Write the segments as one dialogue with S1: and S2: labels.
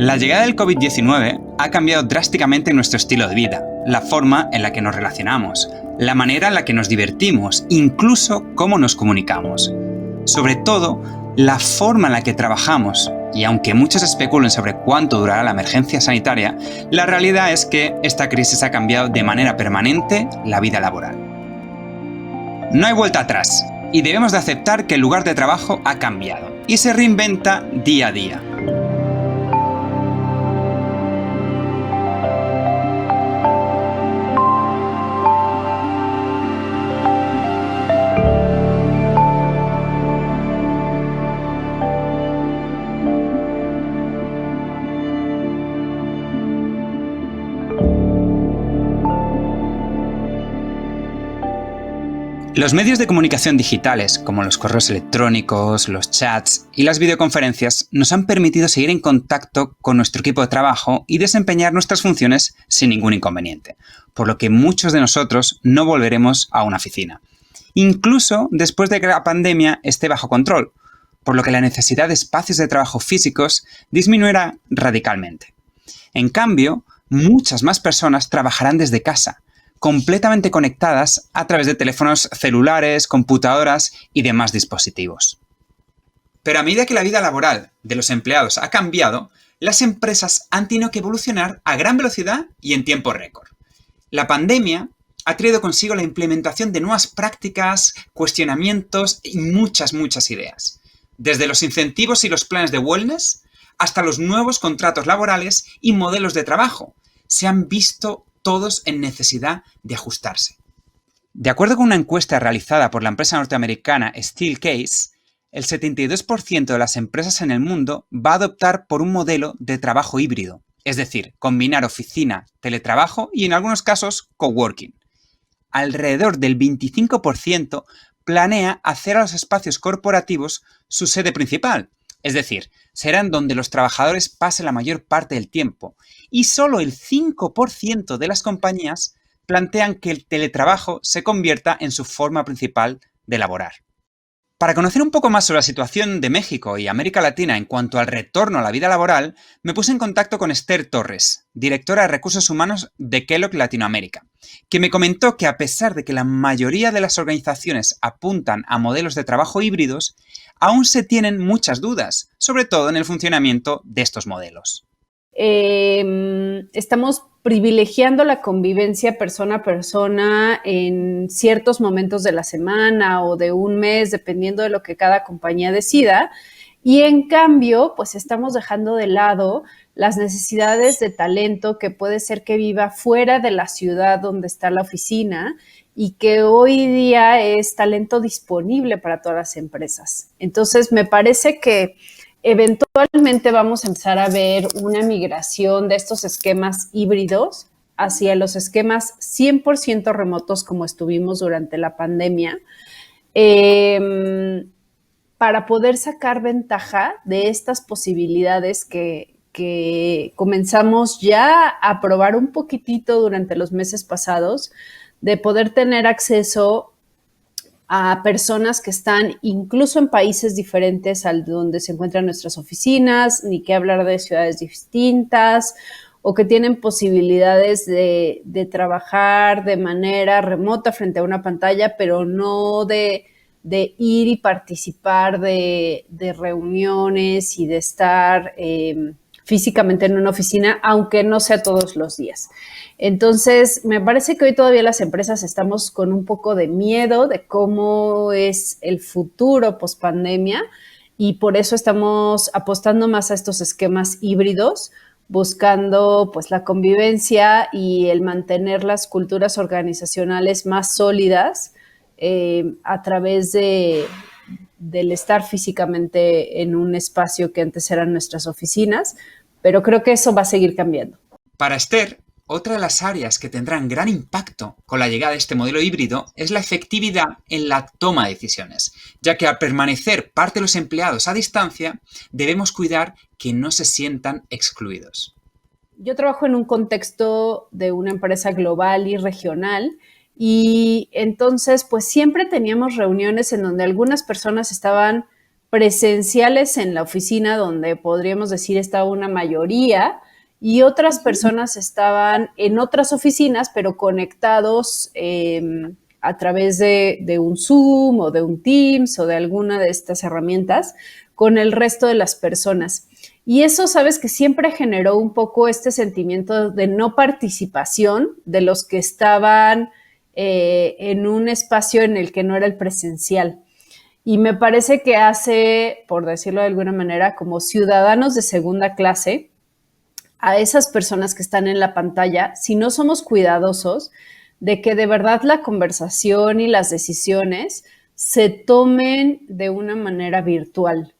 S1: La llegada del COVID-19 ha cambiado drásticamente nuestro estilo de vida, la forma en la que nos relacionamos, la manera en la que nos divertimos, incluso cómo nos comunicamos. Sobre todo, la forma en la que trabajamos. Y aunque muchos especulen sobre cuánto durará la emergencia sanitaria, la realidad es que esta crisis ha cambiado de manera permanente la vida laboral. No hay vuelta atrás, y debemos de aceptar que el lugar de trabajo ha cambiado, y se reinventa día a día. Los medios de comunicación digitales, como los correos electrónicos, los chats y las videoconferencias, nos han permitido seguir en contacto con nuestro equipo de trabajo y desempeñar nuestras funciones sin ningún inconveniente, por lo que muchos de nosotros no volveremos a una oficina, incluso después de que la pandemia esté bajo control, por lo que la necesidad de espacios de trabajo físicos disminuirá radicalmente. En cambio, muchas más personas trabajarán desde casa, completamente conectadas a través de teléfonos celulares, computadoras y demás dispositivos. Pero a medida que la vida laboral de los empleados ha cambiado, las empresas han tenido que evolucionar a gran velocidad y en tiempo récord. La pandemia ha traído consigo la implementación de nuevas prácticas, cuestionamientos y muchas ideas. Desde los incentivos y los planes de wellness hasta los nuevos contratos laborales y modelos de trabajo, se han visto todos en necesidad de ajustarse. De acuerdo con una encuesta realizada por la empresa norteamericana Steelcase, el 72% de las empresas en el mundo va a adoptar por un modelo de trabajo híbrido, es decir, combinar oficina, teletrabajo y en algunos casos coworking. Alrededor del 25% planea hacer a los espacios corporativos su sede principal, es decir, serán donde los trabajadores pasen la mayor parte del tiempo, y solo el 5% de las compañías plantean que el teletrabajo se convierta en su forma principal de laborar. Para conocer un poco más sobre la situación de México y América Latina en cuanto al retorno a la vida laboral, me puse en contacto con Esther Torres, directora de Recursos Humanos de Kellogg Latinoamérica, que me comentó que a pesar de que la mayoría de las organizaciones apuntan a modelos de trabajo híbridos, aún se tienen muchas dudas, sobre todo en el funcionamiento de estos modelos.
S2: Estamos privilegiando la convivencia persona a persona en ciertos momentos de la semana o de un mes, dependiendo de lo que cada compañía decida. Y en cambio, pues estamos dejando de lado las necesidades de talento que puede ser que viva fuera de la ciudad donde está la oficina y que hoy día es talento disponible para todas las empresas. Entonces, me parece que eventualmente vamos a empezar a ver una migración de estos esquemas híbridos hacia los esquemas 100% remotos como estuvimos durante la pandemia, para poder sacar ventaja de estas posibilidades que comenzamos ya a probar un poquitito durante los meses pasados, de poder tener acceso a personas que están incluso en países diferentes al donde se encuentran nuestras oficinas, ni que hablar de ciudades distintas, o que tienen posibilidades de trabajar de manera remota frente a una pantalla, pero no de ir y participar de reuniones y de estar físicamente en una oficina, aunque no sea todos los días. Entonces, me parece que hoy todavía las empresas estamos con un poco de miedo de cómo es el futuro post-pandemia y por eso estamos apostando más a estos esquemas híbridos, buscando pues la convivencia y el mantener las culturas organizacionales más sólidas a través del estar físicamente en un espacio que antes eran nuestras oficinas, pero creo que eso va a seguir cambiando.
S1: Para Esther, otra de las áreas que tendrán gran impacto con la llegada de este modelo híbrido es la efectividad en la toma de decisiones, ya que al permanecer parte de los empleados a distancia, debemos cuidar que no se sientan excluidos.
S2: Yo trabajo en un contexto de una empresa global y regional y entonces pues siempre teníamos reuniones en donde algunas personas estaban presenciales en la oficina, donde podríamos decir estaba una mayoría, y otras personas estaban en otras oficinas, pero conectados a través de un Zoom o de un Teams o de alguna de estas herramientas con el resto de las personas. Y eso, sabes, que siempre generó un poco este sentimiento de no participación de los que estaban en un espacio en el que no era el presencial. Y me parece que hace, por decirlo de alguna manera, como ciudadanos de segunda clase, a esas personas que están en la pantalla, si no somos cuidadosos de que de verdad la conversación y las decisiones se tomen de una manera virtual.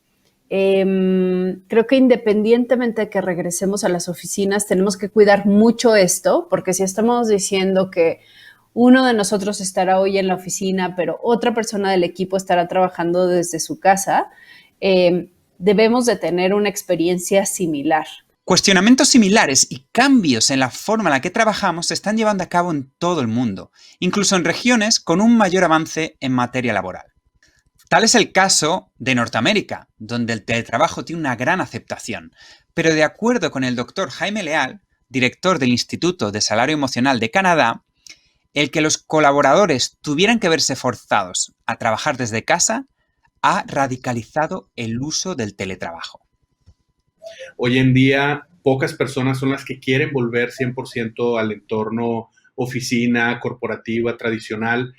S2: Creo que independientemente de que regresemos a las oficinas, tenemos que cuidar mucho esto, porque si estamos diciendo que uno de nosotros estará hoy en la oficina, pero otra persona del equipo estará trabajando desde su casa, debemos de tener una experiencia similar.
S1: Cuestionamientos similares y cambios en la forma en la que trabajamos se están llevando a cabo en todo el mundo, incluso en regiones con un mayor avance en materia laboral. Tal es el caso de Norteamérica, donde el teletrabajo tiene una gran aceptación, pero de acuerdo con el doctor Jaime Leal, director del Instituto de Salario Emocional de Canadá, el que los colaboradores tuvieran que verse forzados a trabajar desde casa ha radicalizado el uso del teletrabajo.
S3: Hoy en día, pocas personas son las que quieren volver 100% al entorno oficina, corporativa, tradicional.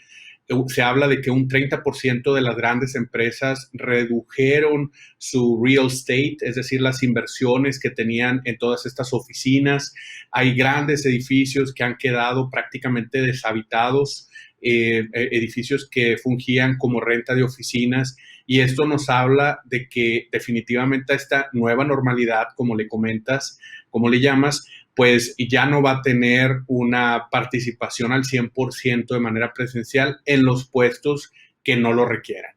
S3: Se habla de que un 30% de las grandes empresas redujeron su real estate, es decir, las inversiones que tenían en todas estas oficinas. Hay grandes edificios que han quedado prácticamente deshabitados, edificios que fungían como renta de oficinas, y esto nos habla de que definitivamente esta nueva normalidad, como le comentas, como le llamas, pues ya no va a tener una participación al 100% de manera presencial en los puestos que no lo requieran.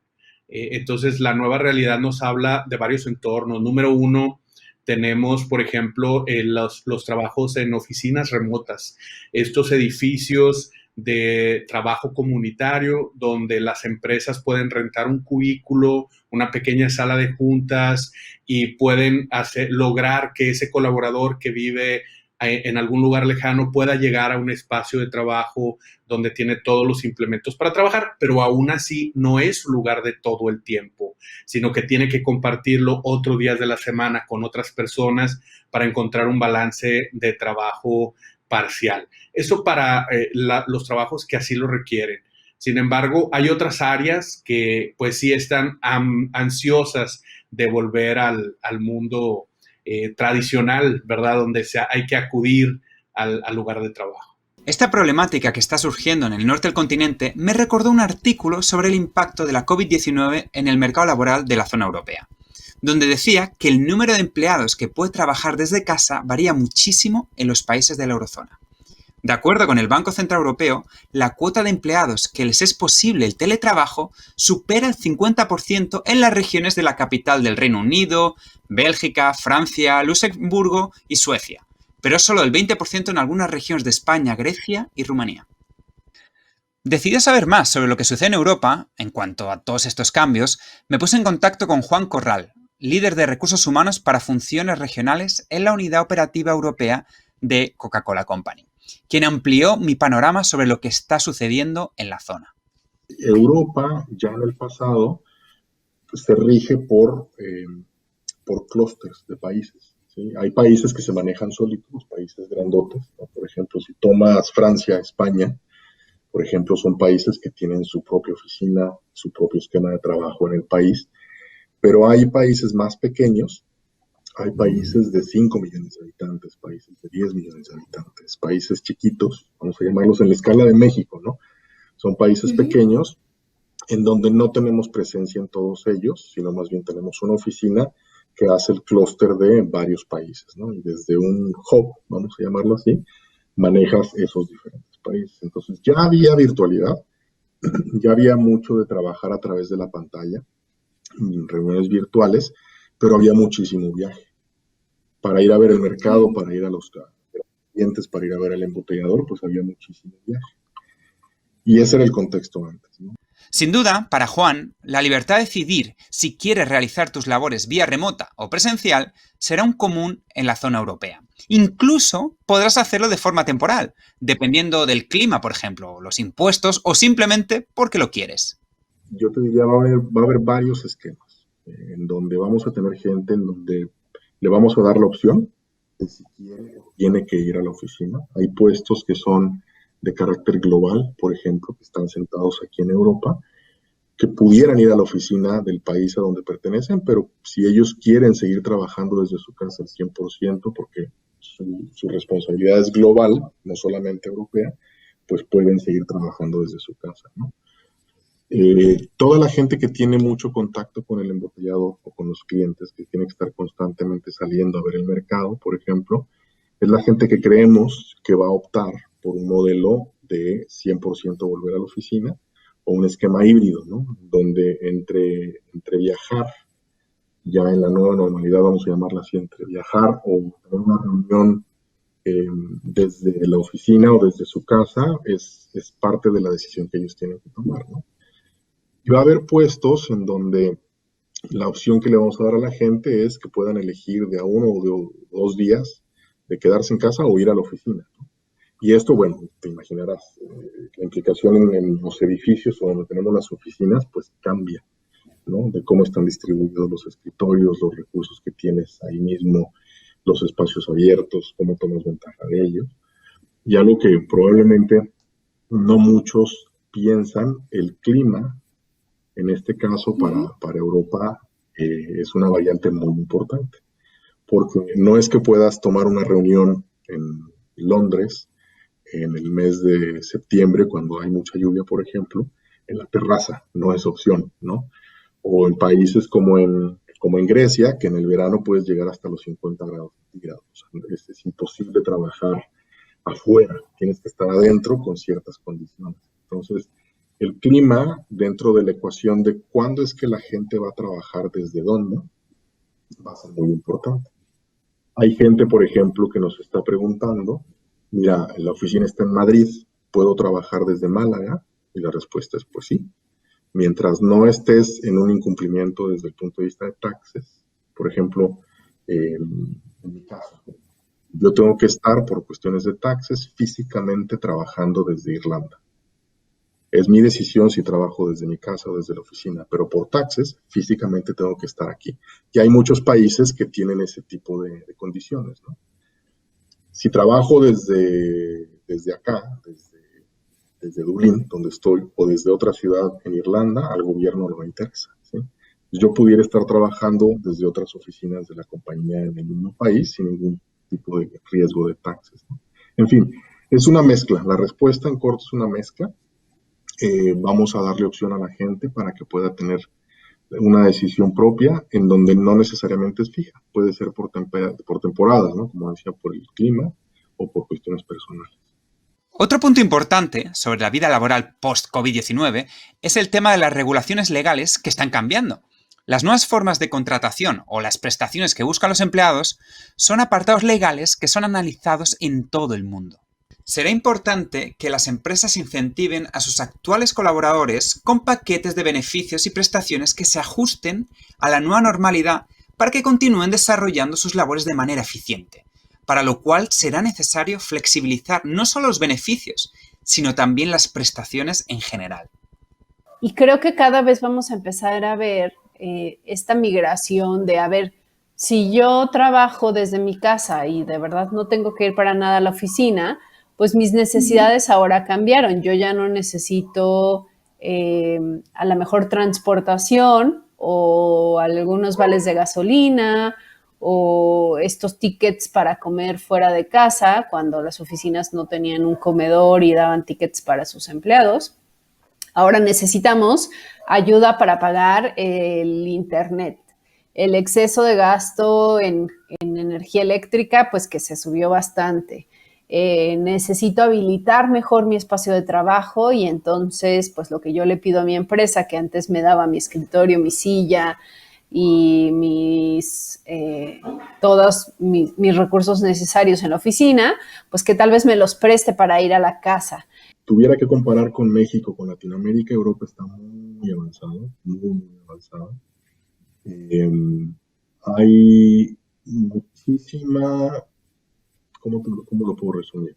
S3: Entonces, la nueva realidad nos habla de varios entornos. Número uno, tenemos, por ejemplo, los trabajos en oficinas remotas. Estos edificios de trabajo comunitario donde las empresas pueden rentar un cubículo, una pequeña sala de juntas y pueden lograr que ese colaborador que vive en algún lugar lejano pueda llegar a un espacio de trabajo donde tiene todos los implementos para trabajar, pero aún así no es su lugar de todo el tiempo, sino que tiene que compartirlo otros días de la semana con otras personas para encontrar un balance de trabajo parcial. Eso para los trabajos que así lo requieren. Sin embargo, hay otras áreas que pues sí están ansiosas de volver al mundo tradicional, ¿verdad? Donde hay que acudir al lugar de trabajo.
S1: Esta problemática que está surgiendo en el norte del continente me recordó un artículo sobre el impacto de la COVID-19 en el mercado laboral de la zona europea, donde decía que el número de empleados que puede trabajar desde casa varía muchísimo en los países de la eurozona. De acuerdo con el Banco Central Europeo, la cuota de empleados que les es posible el teletrabajo supera el 50% en las regiones de la capital del Reino Unido, Bélgica, Francia, Luxemburgo y Suecia, pero es solo el 20% en algunas regiones de España, Grecia y Rumanía. Decidí saber más sobre lo que sucede en Europa, en cuanto a todos estos cambios, me puse en contacto con Juan Corral, líder de recursos humanos para funciones regionales en la Unidad Operativa Europea de Coca-Cola Company, quien amplió mi panorama sobre lo que está sucediendo en la zona.
S4: Europa, ya en el pasado, se rige por clústeres de países. ¿Sí? Hay países que se manejan solitos, países grandotes, ¿no? Por ejemplo, si tomas Francia, España, por ejemplo, son países que tienen su propia oficina, su propio esquema de trabajo en el país, pero hay países más pequeños, hay países de 5 millones de habitantes, países de 10 millones de habitantes, países chiquitos, vamos a llamarlos en la escala de México, ¿no? Son países pequeños en donde no tenemos presencia en todos ellos, sino más bien tenemos una oficina que hace el clúster de varios países, ¿no? Y desde un hub, vamos a llamarlo así, manejas esos diferentes países. Entonces ya había virtualidad, ya había mucho de trabajar a través de la pantalla, reuniones virtuales, pero había muchísimo viaje. Para ir a ver el mercado, para ir a los clientes, para ir a ver el embotellador, pues había muchísimo viaje. Y ese era el contexto antes, ¿no?
S1: Sin duda, para Juan, la libertad de decidir si quieres realizar tus labores vía remota o presencial será un común en la zona europea. Incluso podrás hacerlo de forma temporal, dependiendo del clima, por ejemplo, los impuestos o simplemente porque lo quieres.
S4: Yo te diría, va a haber varios esquemas en donde vamos a tener gente en donde le vamos a dar la opción de si quiere o tiene que ir a la oficina. Hay puestos que son de carácter global, por ejemplo, que están sentados aquí en Europa, que pudieran ir a la oficina del país a donde pertenecen, pero si ellos quieren seguir trabajando desde su casa al 100%, porque su responsabilidad es global, no solamente europea, pues pueden seguir trabajando desde su casa, ¿no? Toda la gente que tiene mucho contacto con el embotellador o con los clientes, que tiene que estar constantemente saliendo a ver el mercado, por ejemplo, es la gente que creemos que va a optar por un modelo de 100% volver a la oficina o un esquema híbrido, ¿no? Donde entre viajar, ya en la nueva normalidad, vamos a llamarla así, entre viajar o tener una reunión desde la oficina o desde su casa, es parte de la decisión que ellos tienen que tomar, ¿no? Y va a haber puestos en donde la opción que le vamos a dar a la gente es que puedan elegir de a 1 o de 2 días de quedarse en casa o ir a la oficina, ¿no? Y esto, bueno, te imaginarás, la implicación en los edificios o donde tenemos las oficinas, pues cambia, ¿no? De cómo están distribuidos los escritorios, los recursos que tienes ahí mismo, los espacios abiertos, cómo tomas ventaja de ellos. Y algo que probablemente no muchos piensan, el clima, en este caso para Europa, es una variante muy importante, porque no es que puedas tomar una reunión en Londres en el mes de septiembre, cuando hay mucha lluvia, por ejemplo, en la terraza, no es opción, ¿no? O en países como en Grecia, que en el verano puedes llegar hasta los 50 grados centígrados. O sea, es imposible trabajar afuera, tienes que estar adentro con ciertas condiciones. Entonces, el clima, dentro de la ecuación de cuándo es que la gente va a trabajar desde dónde, va a ser muy importante. Hay gente, por ejemplo, que nos está preguntando, mira, la oficina está en Madrid, ¿puedo trabajar desde Málaga? Y la respuesta es pues sí. Mientras no estés en un incumplimiento desde el punto de vista de taxes, por ejemplo, en mi caso, yo tengo que estar por cuestiones de taxes físicamente trabajando desde Irlanda. Es mi decisión si trabajo desde mi casa o desde la oficina, pero por taxes físicamente tengo que estar aquí. Y hay muchos países que tienen ese tipo de condiciones, ¿no? Si trabajo desde acá, desde Dublín, donde estoy, o desde otra ciudad en Irlanda, al gobierno no le interesa, ¿sí? Yo pudiera estar trabajando desde otras oficinas de la compañía en el mismo país sin ningún tipo de riesgo de taxes, ¿no? En fin, es una mezcla. La respuesta en corto es una mezcla. Vamos a darle opción a la gente para que pueda tener una decisión propia en donde no necesariamente es fija. Puede ser por temporadas, ¿no? Como decía, por el clima o por cuestiones personales.
S1: Otro punto importante sobre la vida laboral post-COVID-19 es el tema de las regulaciones legales que están cambiando. Las nuevas formas de contratación o las prestaciones que buscan los empleados son apartados legales que son analizados en todo el mundo. Será importante que las empresas incentiven a sus actuales colaboradores con paquetes de beneficios y prestaciones que se ajusten a la nueva normalidad para que continúen desarrollando sus labores de manera eficiente, para lo cual será necesario flexibilizar no solo los beneficios, sino también las prestaciones en general.
S2: Y creo que cada vez vamos a empezar a ver esta migración de, a ver, si yo trabajo desde mi casa y de verdad no tengo que ir para nada a la oficina, pues mis necesidades ahora cambiaron. Yo ya no necesito a lo mejor transportación o algunos vales de gasolina o estos tickets para comer fuera de casa cuando las oficinas no tenían un comedor y daban tickets para sus empleados. Ahora necesitamos ayuda para pagar el internet. El exceso de gasto en energía eléctrica, pues que se subió bastante. Necesito habilitar mejor mi espacio de trabajo y entonces, pues lo que yo le pido a mi empresa, que antes me daba mi escritorio, mi silla, y todos mis recursos necesarios en la oficina, pues que tal vez me los preste para ir a la casa.
S4: Tuviera que comparar con México, con Latinoamérica, Europa está muy avanzado, muy avanzado. Hay muchísima, ¿cómo lo puedo resumir?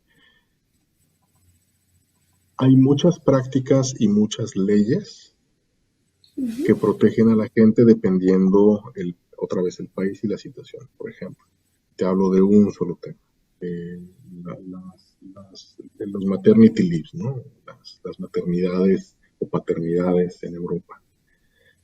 S4: Hay muchas prácticas y muchas leyes que protegen a la gente dependiendo, otra vez, el país y la situación. Por ejemplo, te hablo de un solo tema. Los maternity leaves, ¿no? Las maternidades o paternidades en Europa.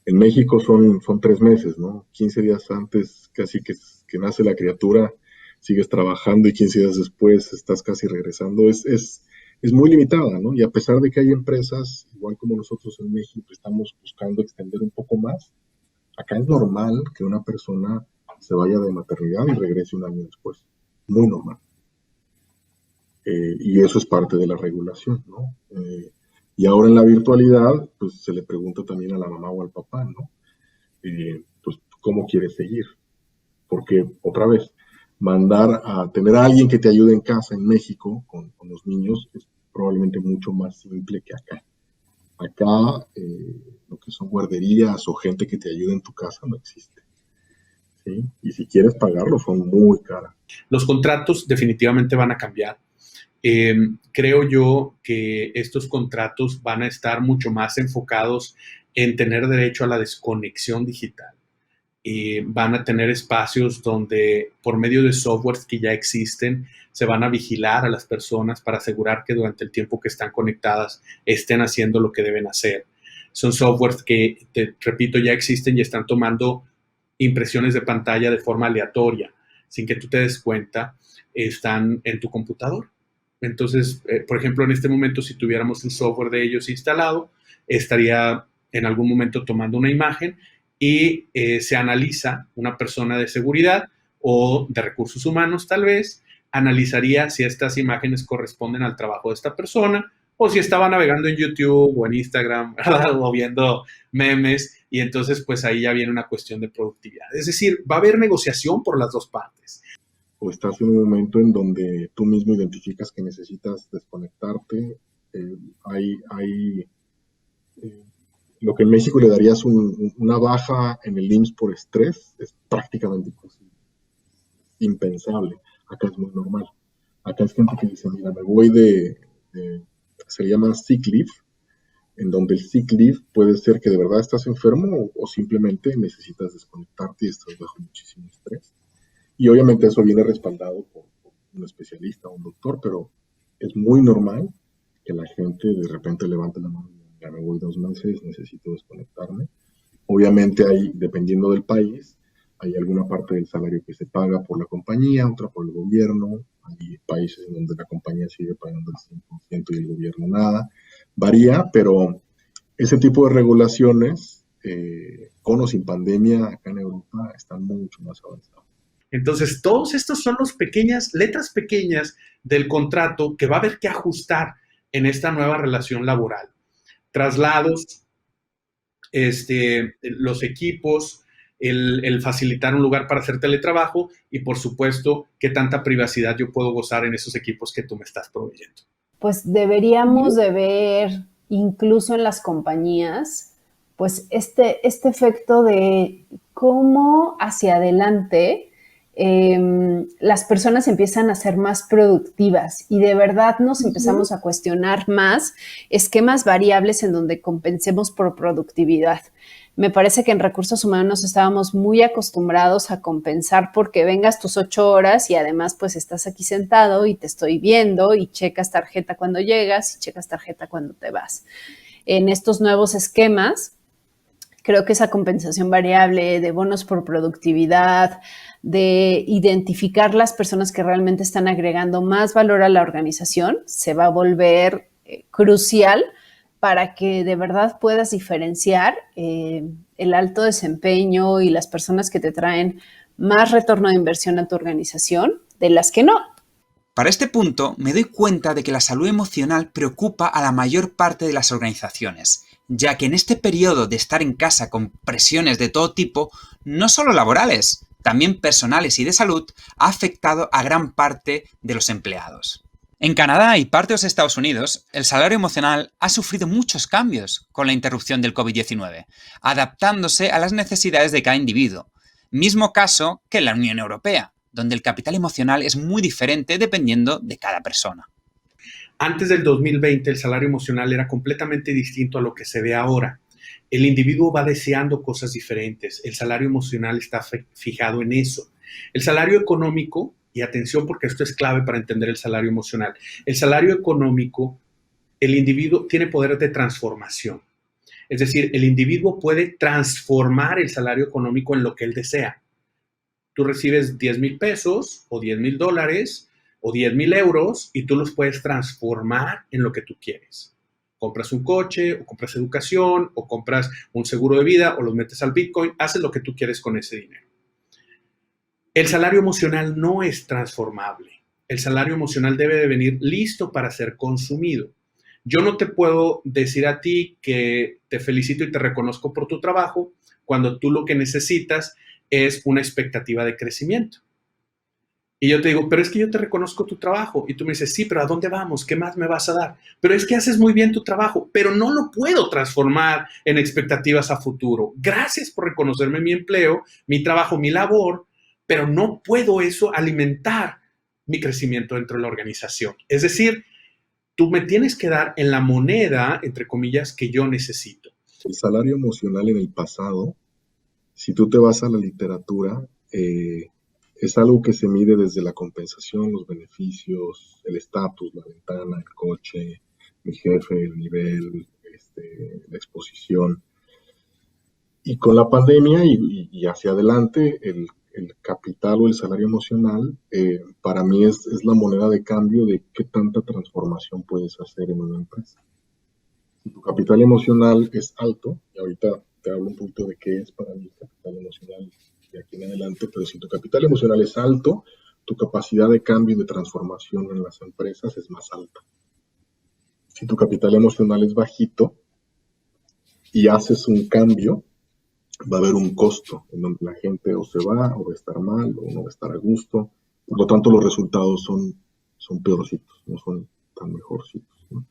S4: En México son 3 meses, ¿no? 15 días antes casi que nace la criatura, sigues trabajando y 15 días después estás casi regresando. Es muy limitada, ¿no? Y a pesar de que hay empresas, igual como nosotros en México, estamos buscando extender un poco más, acá es normal que una persona se vaya de maternidad y regrese un año después. Muy normal. Y eso es parte de la regulación, ¿no? Y ahora en la virtualidad, pues se le pregunta también a la mamá o al papá, ¿no? Pues, ¿cómo quieres seguir? Porque, otra vez, mandar a tener a alguien que te ayude en casa en México con los niños es probablemente mucho más simple que acá. Acá, lo que son guarderías o gente que te ayude en tu casa no existe, ¿sí? Y si quieres pagarlo, son muy caras.
S3: Los contratos definitivamente van a cambiar. Creo yo que estos contratos van a estar mucho más enfocados en tener derecho a la desconexión digital. Van a tener espacios donde, por medio de softwares que ya existen, se van a vigilar a las personas para asegurar que durante el tiempo que están conectadas estén haciendo lo que deben hacer. Son softwares que, te repito, ya existen y están tomando impresiones de pantalla de forma aleatoria, sin que tú te des cuenta, están en tu computador. Entonces, por ejemplo, en este momento, si tuviéramos un software de ellos instalado, estaría en algún momento tomando una imagen y se analiza, una persona de seguridad o de recursos humanos tal vez, analizaría si estas imágenes corresponden al trabajo de esta persona o si estaba navegando en YouTube o en Instagram, ¿verdad? O viendo memes, y entonces pues ahí ya viene una cuestión de productividad. Es decir, va a haber negociación por las dos partes.
S4: O estás en un momento en donde tú mismo identificas que necesitas desconectarte. Lo que en México le darías una baja en el IMSS por estrés es prácticamente imposible, impensable. Acá es muy normal. Acá es gente que dice, mira, me voy se llama sick leave, en donde el sick leave puede ser que de verdad estás enfermo o simplemente necesitas desconectarte y estás bajo muchísimo estrés. Y obviamente eso viene respaldado por un especialista o un doctor, pero es muy normal que la gente de repente levante la mano y diga, ya me voy 2 meses, necesito desconectarme. Obviamente dependiendo del país, hay alguna parte del salario que se paga por la compañía, otra por el gobierno. Hay países en donde la compañía sigue pagando el 100% y el gobierno nada. Varía, pero ese tipo de regulaciones, con o sin pandemia, acá en Europa, están mucho más avanzadas.
S3: Entonces, todos estos son letras pequeñas del contrato que va a haber que ajustar en esta nueva relación laboral. Traslados, los equipos, el facilitar un lugar para hacer teletrabajo y, por supuesto, qué tanta privacidad yo puedo gozar en esos equipos que tú me estás proveyendo.
S2: Pues deberíamos de ver, incluso en las compañías, pues este efecto de cómo hacia adelante las personas empiezan a ser más productivas y de verdad nos empezamos a cuestionar más esquemas variables en donde compensemos por productividad. Me parece que en recursos humanos estábamos muy acostumbrados a compensar porque vengas tus 8 horas y además pues estás aquí sentado y te estoy viendo y checas tarjeta cuando llegas y checas tarjeta cuando te vas. En estos nuevos esquemas, creo que esa compensación variable de bonos por productividad, de identificar las personas que realmente están agregando más valor a la organización, se va a volver crucial para que de verdad puedas diferenciar el alto desempeño y las personas que te traen más retorno de inversión a tu organización de las que no.
S1: Para este punto, me doy cuenta de que la salud emocional preocupa a la mayor parte de las organizaciones, ya que en este periodo de estar en casa con presiones de todo tipo, no solo laborales, también personales y de salud, ha afectado a gran parte de los empleados. En Canadá y parte de los Estados Unidos, el salario emocional ha sufrido muchos cambios con la interrupción del COVID-19, adaptándose a las necesidades de cada individuo. Mismo caso que en la Unión Europea, donde el capital emocional es muy diferente dependiendo de cada persona.
S3: Antes del 2020, el salario emocional era completamente distinto a lo que se ve ahora. El individuo va deseando cosas diferentes. El salario emocional está fijado en eso. El salario económico, y atención porque esto es clave para entender el salario emocional, el salario económico, el individuo tiene poder de transformación. Es decir, el individuo puede transformar el salario económico en lo que él desea. Tú recibes 10,000 pesos o 10,000 dólares o 10,000 euros y tú los puedes transformar en lo que tú quieres. Compras un coche, o compras educación, o compras un seguro de vida, o los metes al Bitcoin, haces lo que tú quieres con ese dinero. El salario emocional no es transformable. El salario emocional debe de venir listo para ser consumido. Yo no te puedo decir a ti que te felicito y te reconozco por tu trabajo cuando tú lo que necesitas es una expectativa de crecimiento. Y yo te digo, pero es que yo te reconozco tu trabajo. Y tú me dices, sí, pero ¿a dónde vamos? ¿Qué más me vas a dar? Pero es que haces muy bien tu trabajo, pero no lo puedo transformar en expectativas a futuro. Gracias por reconocerme mi empleo, mi trabajo, mi labor, pero no puedo eso alimentar mi crecimiento dentro de la organización. Es decir, tú me tienes que dar en la moneda, entre comillas, que yo necesito.
S4: El salario emocional en el pasado, si tú te vas a la literatura, es algo que se mide desde la compensación, los beneficios, el estatus, la ventana, el coche, mi jefe, el nivel, la exposición. Y con la pandemia y hacia adelante, el capital o el salario emocional, para mí es la moneda de cambio de qué tanta transformación puedes hacer en una empresa. Si tu capital emocional es alto, y ahorita te hablo un poquito de qué es para mí el capital emocional de aquí en adelante, pero si tu capital emocional es alto, tu capacidad de cambio y de transformación en las empresas es más alta. Si tu capital emocional es bajito y haces un cambio, va a haber un costo en donde la gente o se va, o va a estar mal, o no va a estar a gusto. Por lo tanto, los resultados son peorcitos, no son tan mejorcitos, ¿no?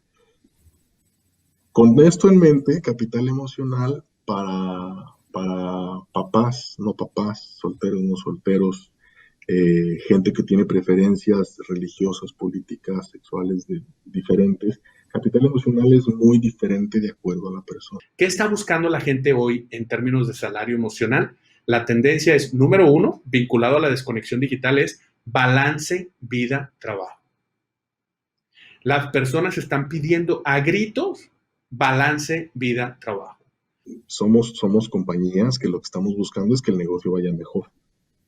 S4: Con esto en mente, capital emocional para papás, no papás, solteros, no solteros, gente que tiene preferencias religiosas, políticas, sexuales diferentes. Capital emocional es muy diferente de acuerdo a la persona.
S3: ¿Qué está buscando la gente hoy en términos de salario emocional? La tendencia es, número uno, vinculado a la desconexión digital, es balance vida-trabajo. Las personas están pidiendo a gritos balance vida-trabajo.
S4: Somos compañías que lo que estamos buscando es que el negocio vaya mejor.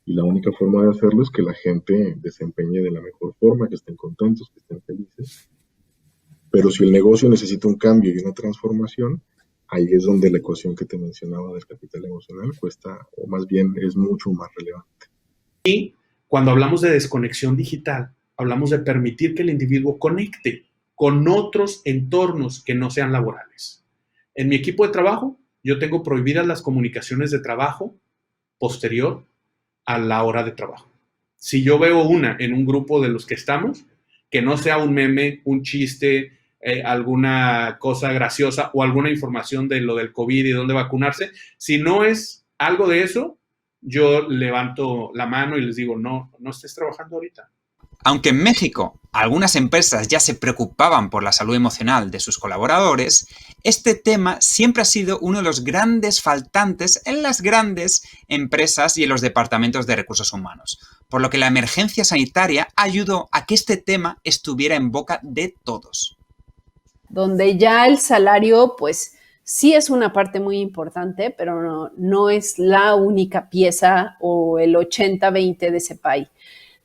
S4: Y la única forma de hacerlo es que la gente desempeñe de la mejor forma, que estén contentos, que estén felices. Pero si el negocio necesita un cambio y una transformación, ahí es donde la ecuación que te mencionaba del capital emocional cuesta, o más bien es mucho más relevante.
S3: Y cuando hablamos de desconexión digital, hablamos de permitir que el individuo conecte con otros entornos que no sean laborales. En mi equipo de trabajo, yo tengo prohibidas las comunicaciones de trabajo posterior a la hora de trabajo. Si yo veo una en un grupo de los que estamos, que no sea un meme, un chiste, alguna cosa graciosa o alguna información de lo del COVID y dónde vacunarse, si no es algo de eso, yo levanto la mano y les digo, no estés trabajando ahorita.
S1: Aunque en México algunas empresas ya se preocupaban por la salud emocional de sus colaboradores, este tema siempre ha sido uno de los grandes faltantes en las grandes empresas y en los departamentos de recursos humanos, por lo que la emergencia sanitaria ayudó a que este tema estuviera en boca de todos.
S2: Donde ya el salario, pues, sí es una parte muy importante, pero no es la única pieza o el 80-20 de ese pie.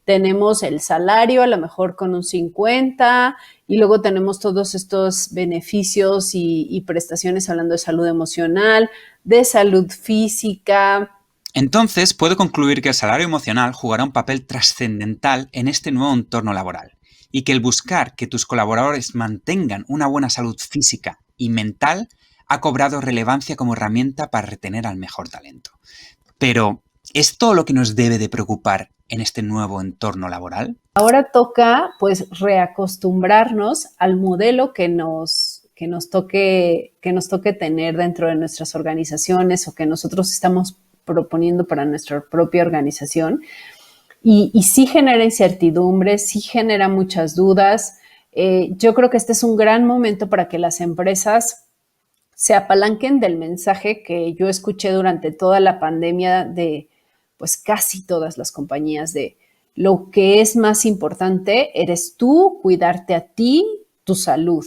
S2: Tenemos el salario, a lo mejor con un 50, y luego tenemos todos estos beneficios y prestaciones hablando de salud emocional, de salud física.
S1: Entonces, puedo concluir que el salario emocional jugará un papel trascendental en este nuevo entorno laboral y que el buscar que tus colaboradores mantengan una buena salud física y mental ha cobrado relevancia como herramienta para retener al mejor talento. Pero, ¿es todo lo que nos debe de preocupar en este nuevo entorno laboral?
S2: Ahora toca, pues, reacostumbrarnos al modelo que nos toque tener dentro de nuestras organizaciones o que nosotros estamos proponiendo para nuestra propia organización. Y sí genera incertidumbre, sí genera muchas dudas. Yo creo que este es un gran momento para que las empresas se apalanquen del mensaje que yo escuché durante toda la pandemia de, pues, casi todas las compañías, de lo que es más importante eres tú, cuidarte a ti, tu salud.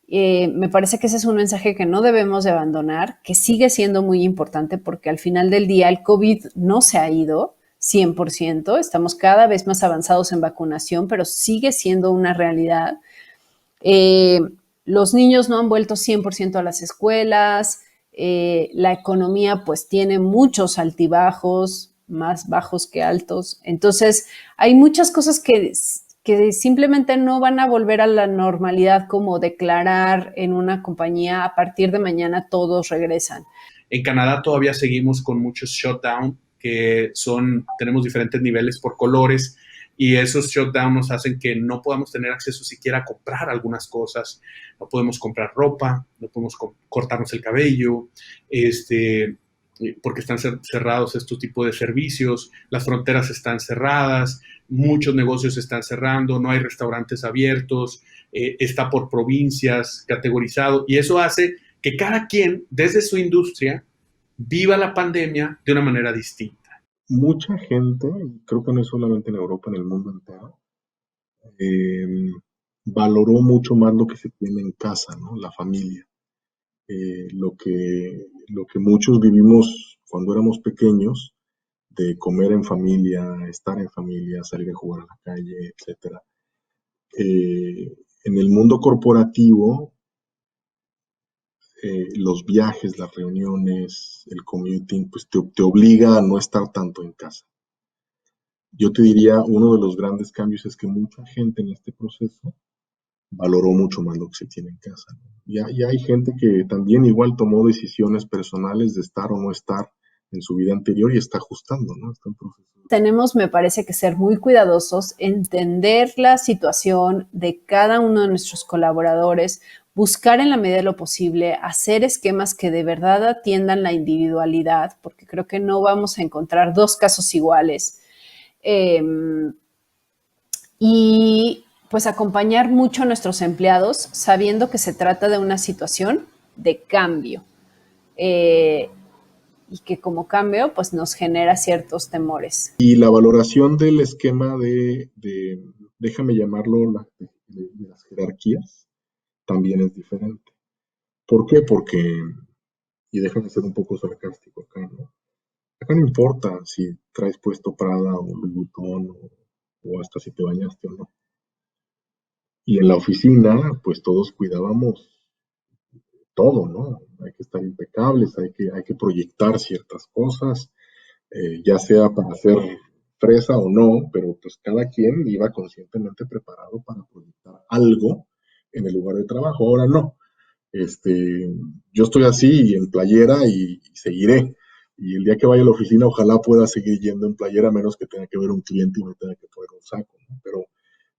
S2: Me parece que ese es un mensaje que no debemos de abandonar, que sigue siendo muy importante porque al final del día el COVID no se ha ido 100%, estamos cada vez más avanzados en vacunación, pero sigue siendo una realidad. Los niños no han vuelto 100% a las escuelas, la economía pues tiene muchos altibajos, más bajos que altos. Entonces, hay muchas cosas que simplemente no van a volver a la normalidad, como declarar en una compañía a partir de mañana todos regresan.
S3: En Canadá todavía seguimos con muchos shutdown, tenemos diferentes niveles por colores, y esos shutdown nos hacen que no podamos tener acceso siquiera a comprar algunas cosas. No podemos comprar ropa, no podemos cortarnos el cabello, porque están cerrados estos tipos de servicios, las fronteras están cerradas, muchos negocios están cerrando, no hay restaurantes abiertos, está por provincias categorizado, y eso hace que cada quien desde su industria viva la pandemia de una manera distinta.
S4: Mucha gente, creo que no es solamente en Europa, en el mundo entero, valoró mucho más lo que se tiene en casa, ¿no? La familia. Lo que muchos vivimos cuando éramos pequeños, de comer en familia, estar en familia, salir a jugar a la calle, etc. En el mundo corporativo, los viajes, las reuniones, el commuting, pues te obliga a no estar tanto en casa. Yo te diría, uno de los grandes cambios es que mucha gente en este proceso valoró mucho más lo que se tiene en casa, ¿no? Y hay gente que también igual tomó decisiones personales de estar o no estar en su vida anterior y está ajustando, ¿no? Está en proceso.
S2: Tenemos, me parece, que ser muy cuidadosos, entender la situación de cada uno de nuestros colaboradores, buscar en la medida de lo posible, hacer esquemas que de verdad atiendan la individualidad, porque creo que no vamos a encontrar dos casos iguales. Y pues acompañar mucho a nuestros empleados, sabiendo que se trata de una situación de cambio. Y que como cambio pues nos genera ciertos temores.
S4: Y la valoración del esquema de déjame llamarlo, de las jerarquías, también es diferente. ¿Por qué? Porque, y déjame ser un poco sarcástico acá, ¿no? Acá no importa si traes puesto Prada o Louis Vuitton o hasta si te bañaste o no. Y en la oficina, pues todos cuidábamos todo, ¿no? Hay que estar impecables, hay que proyectar ciertas cosas, ya sea para hacer fresa o no, pero pues cada quien iba conscientemente preparado para proyectar algo en el lugar de trabajo. Ahora no. Yo estoy así en playera y seguiré. Y el día que vaya a la oficina, ojalá pueda seguir yendo en playera, a menos que tenga que ver un cliente y me tenga que poner un saco, ¿no?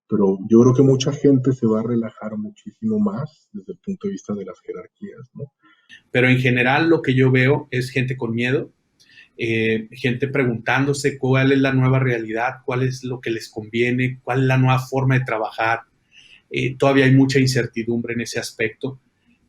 S4: Pero yo creo que mucha gente se va a relajar muchísimo más desde el punto de vista de las jerarquías, ¿no?
S3: Pero en general lo que yo veo es gente con miedo, gente preguntándose cuál es la nueva realidad, cuál es lo que les conviene, cuál es la nueva forma de trabajar. Todavía hay mucha incertidumbre en ese aspecto.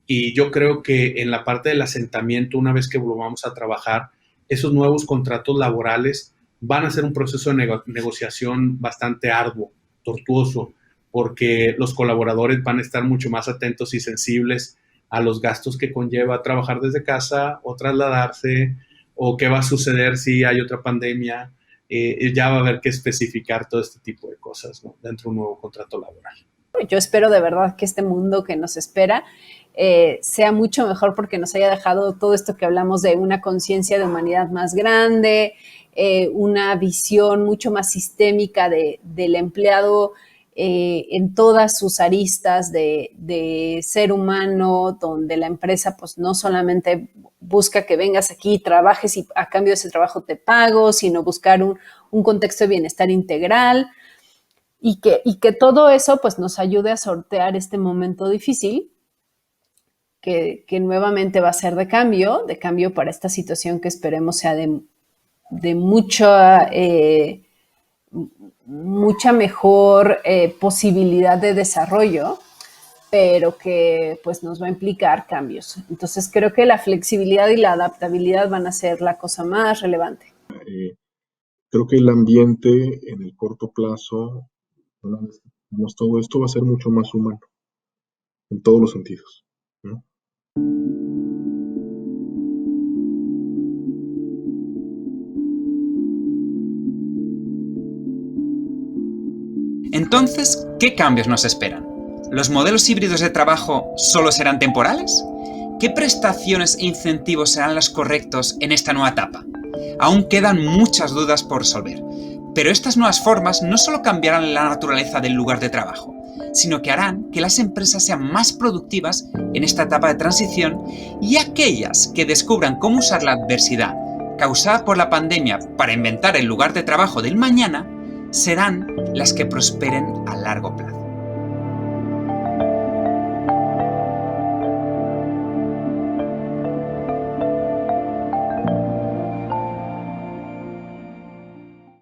S3: Y yo creo que en la parte del asentamiento, una vez que volvamos a trabajar, esos nuevos contratos laborales van a ser un proceso de negociación bastante arduo, tortuoso, porque los colaboradores van a estar mucho más atentos y sensibles a los gastos que conlleva trabajar desde casa o trasladarse, o qué va a suceder si hay otra pandemia. Ya va a haber que especificar todo este tipo de cosas, ¿no?, dentro de un nuevo contrato laboral.
S2: Yo espero de verdad que este mundo que nos espera sea mucho mejor, porque nos haya dejado todo esto que hablamos de una conciencia de humanidad más grande, una visión mucho más sistémica del empleado, en todas sus aristas de ser humano, donde la empresa pues no solamente busca que vengas aquí, trabajes y a cambio de ese trabajo te pago, sino buscar un contexto de bienestar integral y que todo eso pues nos ayude a sortear este momento difícil que nuevamente va a ser de cambio para esta situación que esperemos sea de mucha mejor posibilidad de desarrollo, pero que pues nos va a implicar cambios. Entonces creo que la flexibilidad y la adaptabilidad van a ser la cosa más relevante.
S4: Creo que el ambiente en el corto plazo, una vez que hagamos todo esto, va a ser mucho más humano, en todos los sentidos, ¿no?
S1: Entonces, ¿qué cambios nos esperan? ¿Los modelos híbridos de trabajo solo serán temporales? ¿Qué prestaciones e incentivos serán los correctos en esta nueva etapa? Aún quedan muchas dudas por resolver, pero estas nuevas formas no solo cambiarán la naturaleza del lugar de trabajo, sino que harán que las empresas sean más productivas en esta etapa de transición y aquellas que descubran cómo usar la adversidad causada por la pandemia para inventar el lugar de trabajo del mañana serán las que prosperen a largo plazo.